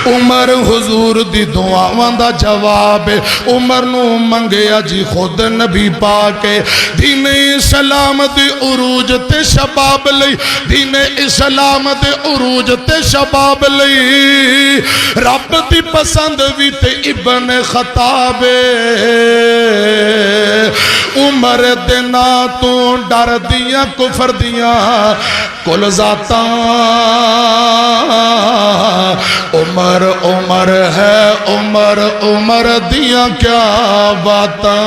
عمر حضور دی دعاواں دا جواب ہے۔ عمر نو منگیا جی خود نبی پاک دین اسلام دے عروج تے شباب لئی، دین اسلام دے عروج تے شباب لئی رب دی پسند بھی تے ابن خطاب عمر دینا تو ڈر دیاں کفر دیاں کل ذاتاں عمر عمر ہے عمر عمر دیاں کیا باتاں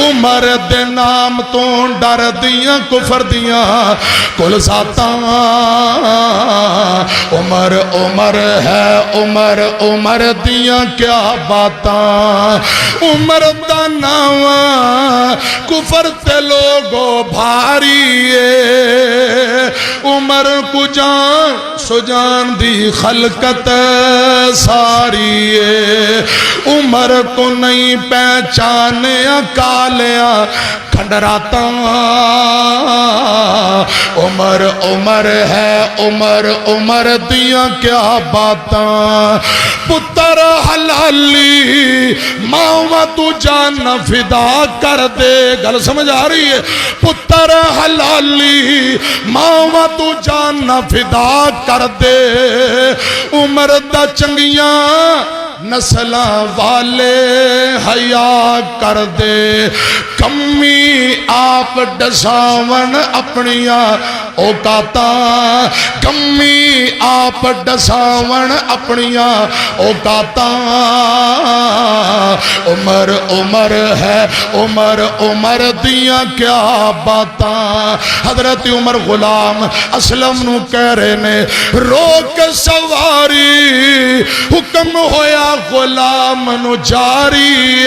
عمر دے نام تو ڈر دیاں کفر دیاں کل ذاتاں عمر عمر ہے عمر عمر دیاں کیا باتاں عمر دا نام کفر تے لوگو بھاری عمر کو جان سجان دی خلقت ساری عمر کو نہیں پہچانے کالیا کھنڈراتا عمر عمر ہے عمر عمر دیاں کیا باتاں پتر حلالی ماں تو جان فدا کر دے گل سمجھ آ رہی ہے پتر حلالی ماں تو جان فدا کر دے عمر دا چنگیاں نسلاں والے حیا کر دے کمی آپ ڈساون اپنیاں اوقاتاں کمی آپ ڈساون اپنیاں اوقاتاں عمر عمر ہے عمر عمر دیاں کیا باتاں حضرت عمر غلام اسلم نو کہہ رہے نے روک سواری حکم ہویا غلام نو جاری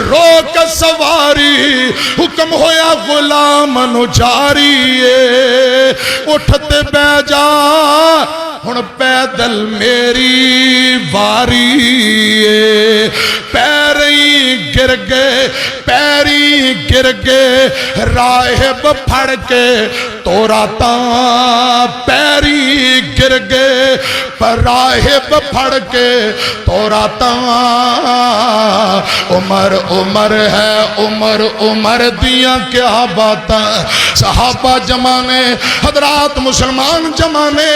روک سواری حکم ہویا غلام نو جاری اٹھتے بے جا ہن پیدل میری واری پیری گر گئے پیری گر گئے راہب پھڑ کے توراتا پیری گر گئے راہب پھڑ کے توراتا عمر عمر ہے عمر عمر دیاں کیا باتاں صحابہ جمانے حضرات مسلمان جمانے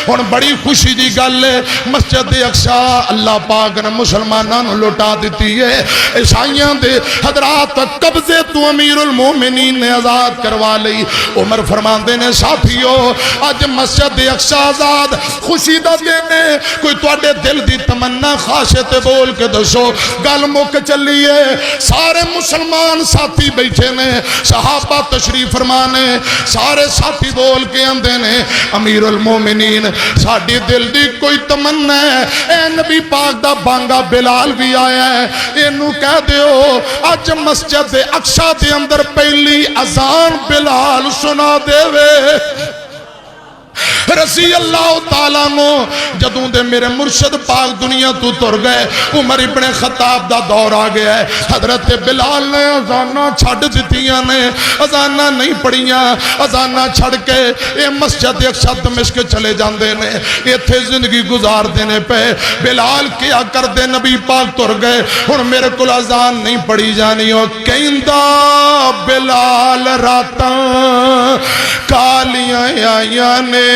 ہن بڑی خوشی دی گل ہے مسجد اقصی اللہ پاک نے مسلماناں نو لوٹا دتی ہے عیسائیاں دے حضرات قبضے تو امیر المومنین نے آزاد کروا لئی عمر فرماندے نے ساتھیو اج مسجد اقصی آزاد خوشی دا دن ہے کوئی تواڈے دل دی تمنا خواہش تے بول کے دسو گل مک چلی ہے سارے مسلمان ساتھی بیٹھے نے صحابہ تشریف فرمانے سارے ساتھی بول کے آندے نے امیر المومنین ساڈی دل دی کوئی تمنا ہے اے نبی پاک دا بانگا بلال بھی آیا ہے اینو کہہ دیو اج مسجد اقصی دے اندر پہلی اذان بلال سنا دے وے رضی اللہ تعالیٰ نو جدوں دے میرے مرشد پاک دنیا تو تر گئے عمر ابن خطاب دا دور آ گیا ہے حضرت بلال نے اذاناں چھڑ دتیاں نے اذاناں نہیں پڑھیاں اذاناں چھڑ کے اے مسجد اقصی دمشق چلے جاندے نے ایتھے زندگی گزار دینے پہ بلال کیا کر دے نبی پاک تر گئے ہن میرے کول اذان نہیں پڑھی جانی او کہندا بلال راتاں کالیاں آئیاں نے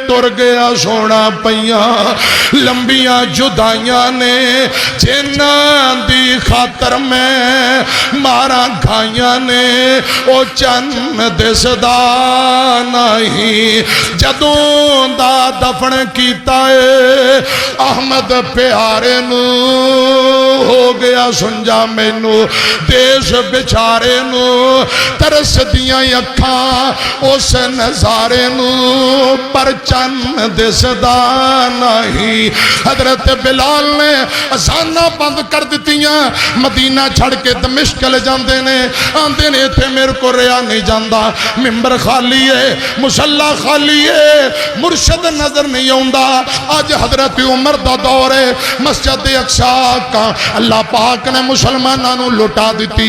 ٹر گیا سونا پیاں لمبیاں جدائیاں نے جنہاں دی خاطر میں مارا گھائیاں نے او چند دسدا نہیں جدوں دا دفن کیتا ہے احمد پیارے نو ہو گیا سنجا مینو دیش بیچارے نو ترس دیاں اکھاں اس نظارے نو پر چند دسدا نہیں حضرت بلال نے اذاناں بند کر دتیاں مدینہ چھڑ کے دمشق لے جاندے نے آندے نے ایتھے میرے کو رہا نہیں جاندا ممبر خالی ہے مصلی خالی ہے مرشد نظر نہیں آوندا اج حضرت عمر دا دور ہے مسجد اقصی کا اللہ پاک نے مسلماناں نو لٹا دتی